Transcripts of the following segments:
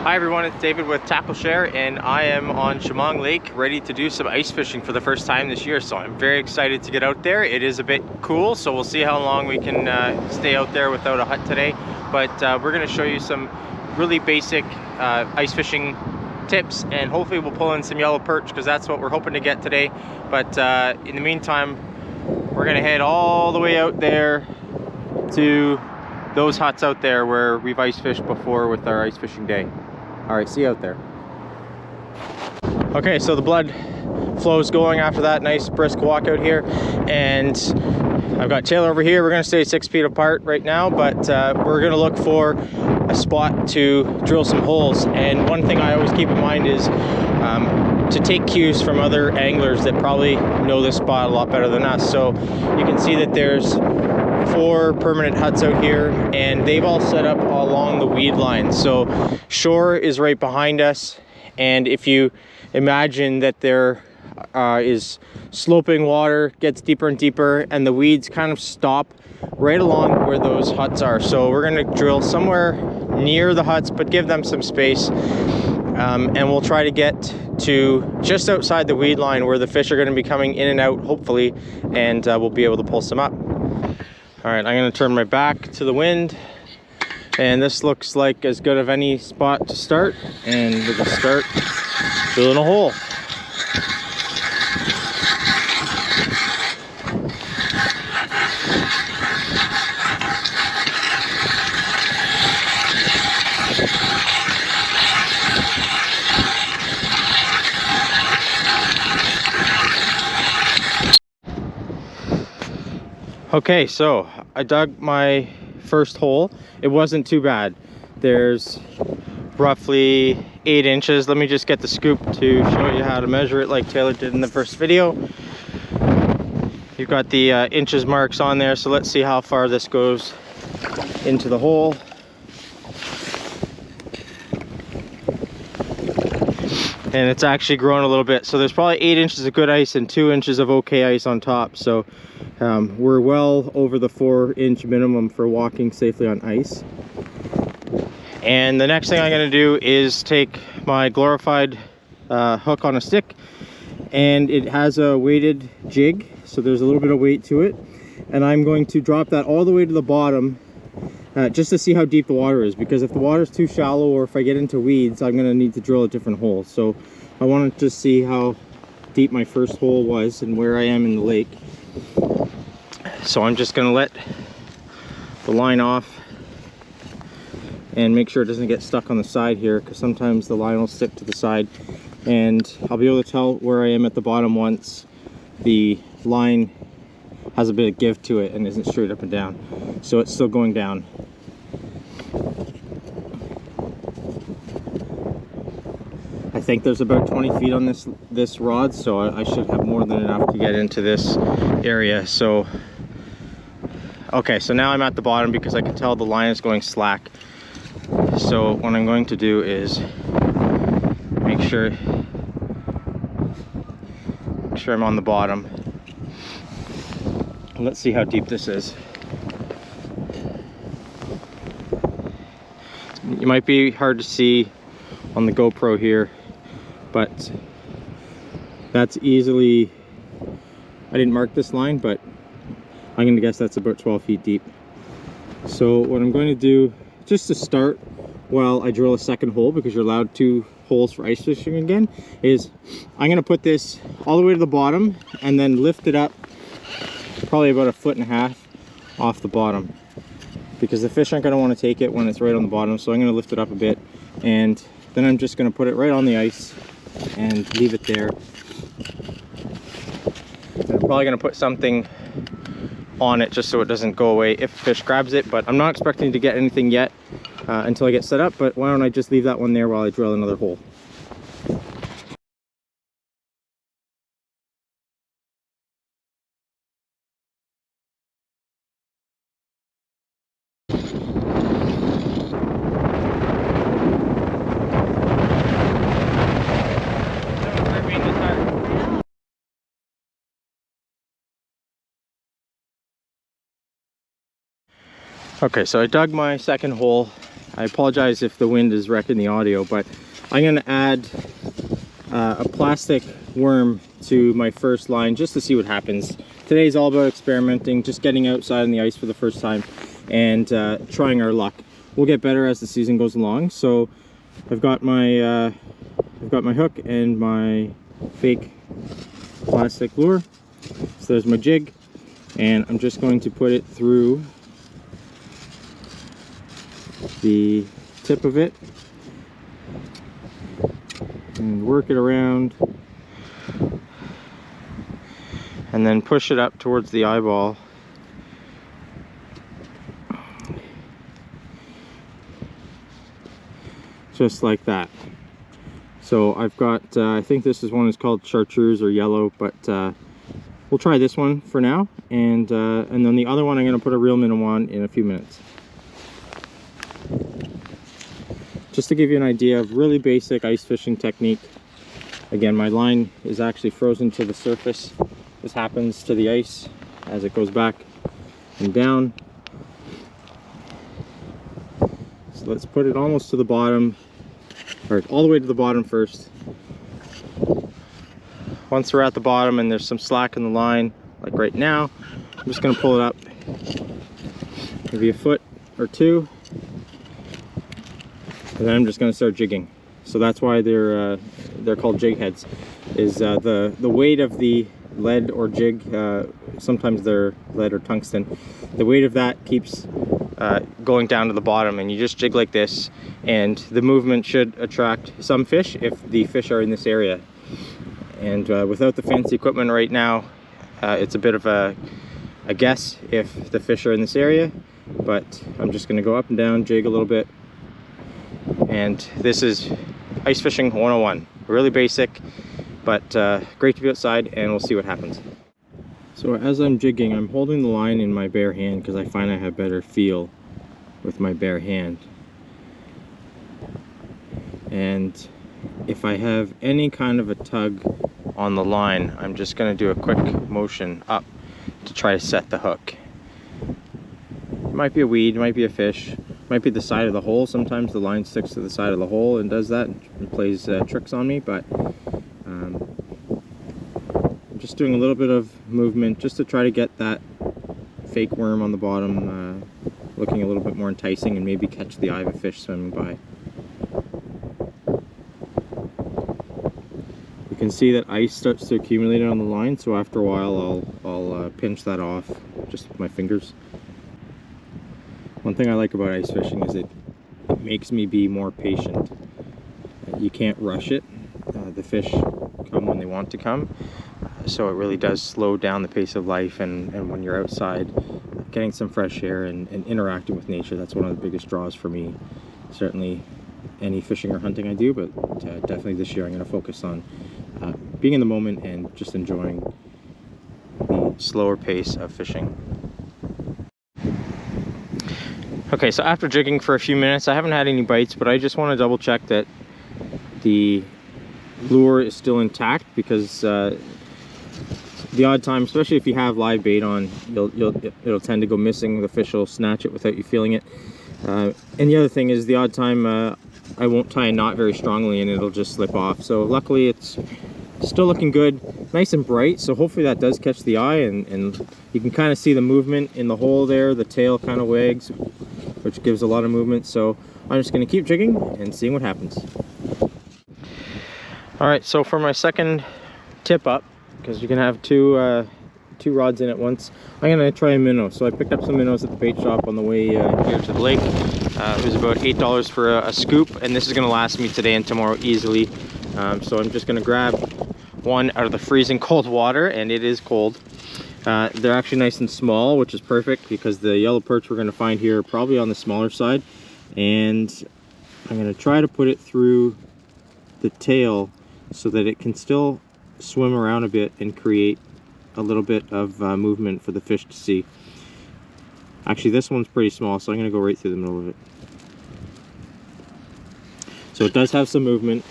Hi everyone, it's David with TackleShare, and I am on Chemong Lake ready to do some ice fishing for the first time this year. So I'm very excited to get out there. It is a bit cool, so we'll see how long we can stay out there without a hut today. But we're going to show you some really basic ice fishing tips, and hopefully we'll pull in some yellow perch because that's what we're hoping to get today. But in the meantime, we're going to head all the way out there to those huts out there where we've ice fished before with our ice fishing day. All right, see you out there. Okay, so the blood flow's going after that nice brisk walk out here, and I've got Taylor over here. We're gonna stay 6 feet apart right now, but we're gonna look for a spot to drill some holes. And one thing I always keep in mind is to take cues from other anglers that probably know this spot a lot better than us. So you can see that there's 4 permanent huts out here, and they've all set up along the weed line. So shore is right behind us, and if you imagine that there is sloping water, gets deeper and deeper, and the weeds kind of stop right along where those huts are. So we're going to drill somewhere near the huts, but give them some space, and we'll try to get to just outside the weed line where the fish are going to be coming in and out, hopefully, and we'll be able to pull some up. All right, I'm going to turn my back to the wind, and this looks like as good of any spot to start, and we're going to start drilling a hole. Okay, so I dug my first hole. It wasn't too bad. There's roughly 8 inches. Let me just get the scoop to show you how to measure it like Taylor did in the first video. You've got the inches marks on there, so let's see how far this goes into the hole. And it's actually grown a little bit. So there's probably 8 inches of good ice and 2 inches of okay ice on top. So we're well over the 4-inch minimum for walking safely on ice. And the next thing I'm going to do is take my glorified hook on a stick, and it has a weighted jig, so there's a little bit of weight to it, and I'm going to drop that all the way to the bottom just to see how deep the water is, because if the water is too shallow or if I get into weeds, I'm going to need to drill a different hole. So I want to just see how deep my first hole was and where I am in the lake. So I'm just going to let the line off and make sure it doesn't get stuck on the side here, because sometimes the line will stick to the side, and I'll be able to tell where I am at the bottom once the line has a bit of give to it and isn't straight up and down. So it's still going down. I think there's about 20 feet on this rod, so I should have more than enough to get into this area. So okay, so now I'm at the bottom because I can tell the line is going slack. So what I'm going to do is make sure I'm on the bottom. Let's see how deep this is. It might be hard to see on the GoPro here, but that's easily, I didn't mark this line, but I'm going to guess that's about 12 feet deep. So what I'm going to do, just to start while I drill a second hole, because you're allowed 2 holes for ice fishing again, is I'm going to put this all the way to the bottom and then lift it up probably about 1.5 feet off the bottom, because the fish aren't going to want to take it when it's right on the bottom. So I'm going to lift it up a bit, and then I'm just going to put it right on the ice and leave it there. And I'm probably going to put something on it just so it doesn't go away if a fish grabs it, but I'm not expecting to get anything yet until I get set up. But why don't I just leave that one there while I drill another hole. Okay, so I dug my second hole I apologize if the wind is wrecking the audio, but I'm going to add a plastic worm to my first line just to see what happens. Today's all about experimenting, just getting outside on the ice for the first time and trying our luck. We'll get better as the season goes along. So I've got my hook and my fake plastic lure. So there's my jig, and I'm just going to put it through the tip of it and work it around, and then push it up towards the eyeball. Just like that. So I've got, I think this one is called chartreuse or yellow, but we'll try this one for now, and then the other one I'm going to put a real minnow on in a few minutes. Just to give you an idea of really basic ice fishing technique. Again, my line is actually frozen to the surface. This happens to the ice as it goes back and down. So let's put it almost to the bottom, or all the way to the bottom first. Once we're at the bottom and there's some slack in the line, like right now, I'm just going to pull it up maybe a foot or two, and then I'm just going to start jigging. So that's why they're called jig heads. Is the weight of the lead or jig, sometimes they're lead or tungsten, the weight of that keeps going down to the bottom, and you just jig like this, and the movement should attract some fish if the fish are in this area. And without the fancy equipment right now, it's a bit of a guess if the fish are in this area, but I'm just going to go up and down, jig a little bit, and this is ice fishing 101. Really basic, but great to be outside, and we'll see what happens. So as I'm jigging, I'm holding the line in my bare hand because I find I have better feel with my bare hand. And if I have any kind of a tug on the line, I'm just going to do a quick motion up to try to set the hook. It might be a weed, it might be a fish, it might be the side of the hole. Sometimes the line sticks to the side of the hole and does that and plays tricks on me, but I'm just doing a little bit of movement just to try to get that fake worm on the bottom looking a little bit more enticing and maybe catch the eye of a fish swimming by. You can see that ice starts to accumulate on the line, so after a while I'll pinch that off just with my fingers. One thing I like about ice fishing is it makes me be more patient. You can't rush it. The fish come when they want to come, so it really does slow down the pace of life, and when you're outside getting some fresh air and interacting with nature, that's one of the biggest draws for me. Certainly any fishing or hunting I do, but definitely this year I'm going to focus on being in the moment and just enjoying the slower pace of fishing. Okay, so after jigging for a few minutes, I haven't had any bites, but I just want to double check that the lure is still intact, because the odd time, especially if you have live bait on, it'll tend to go missing. The fish will snatch it without you feeling it. And the other thing is the odd time I won't tie a knot very strongly and it'll just slip off. So luckily it's still looking good, nice and bright, so hopefully that does catch the eye, and you can kind of see the movement in the hole there. The tail kind of wags, which gives a lot of movement. So I'm just going to keep jigging and seeing what happens. Alright, so for my second tip up, because you can have two rods in at once, I'm going to try a minnow. So I picked up some minnows at the bait shop on the way here to the lake. It was about $8 for a scoop, and this is going to last me today and tomorrow easily. So I'm just going to grab one out of the freezing cold water, and it is cold. They're actually nice and small, which is perfect because the yellow perch we're going to find here are probably on the smaller side. And I'm going to try to put it through the tail so that it can still swim around a bit and create a little bit of movement for the fish to see. Actually, this one's pretty small, so I'm going to go right through the middle of it. So it does have some movement,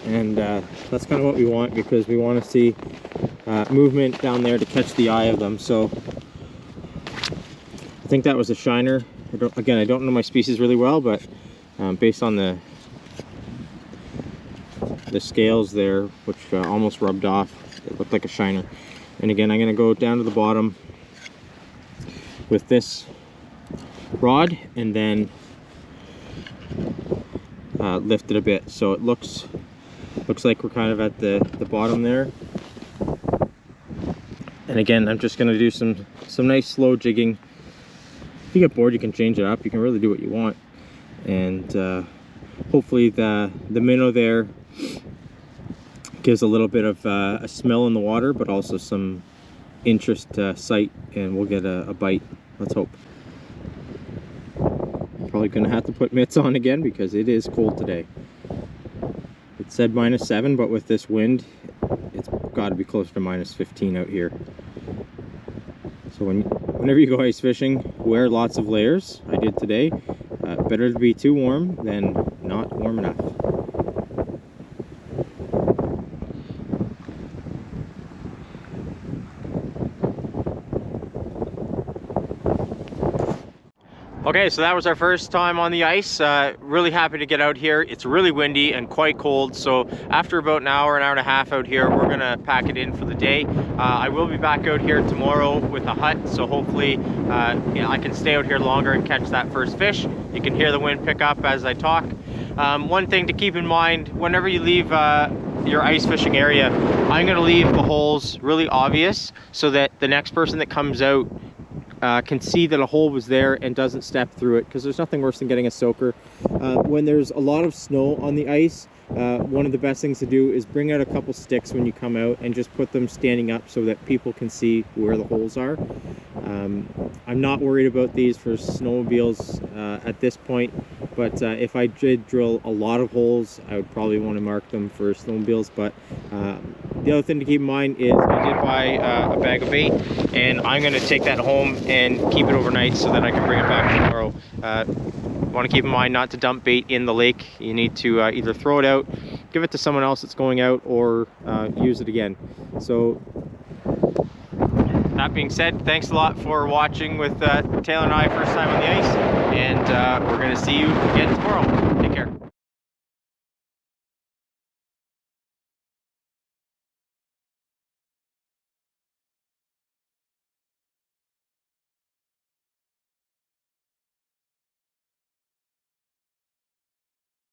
and that's kind of what we want, because we want to see movement down there to catch the eye of them. So I think that was a shiner. I don't know my species really well, but based on the scales there, which almost rubbed off. It looked like a shiner. And again, I'm going to go down to the bottom with this rod and then lift it a bit, so it looks like we're kind of at the bottom there. And again, I'm just going to do some nice slow jigging. If you get bored, you can change it up. You can really do what you want. And hopefully the minnow there gives a little bit of a smell in the water, but also some interest sight, and we'll get a bite. Let's hope. Probably gonna have to put mitts on again because it is cold today. It said -7, but with this wind, it's got to be closer to -15 out here. So whenever you go ice fishing, wear lots of layers. I did today. Better to be too warm than not warm enough. Okay, so that was our first time on the ice. Really happy to get out here. It's really windy and quite cold, so after about an hour and a half out here, we're gonna pack it in for the day. I will be back out here tomorrow with a hut, so hopefully I can stay out here longer and catch that first fish. You can hear the wind pick up as I talk. One thing to keep in mind, whenever you leave your ice fishing area, I'm gonna leave the holes really obvious so that the next person that comes out can see that a hole was there and doesn't step through it, because there's nothing worse than getting a soaker. When there's a lot of snow on the ice, one of the best things to do is bring out a couple sticks when you come out and just put them standing up so that people can see where the holes are. I'm not worried about these for snowmobiles at this point, but if I did drill a lot of holes, I would probably want to mark them for snowmobiles. But the other thing to keep in mind is I did buy a bag of bait, and I'm going to take that home and keep it overnight so that I can bring it back tomorrow. Want to keep in mind not to dump bait in the lake. You need to either throw it out, give it to someone else that's going out, or use it again. So that being said, thanks a lot for watching with Taylor and I, first time on the ice, and we're going to see you again tomorrow.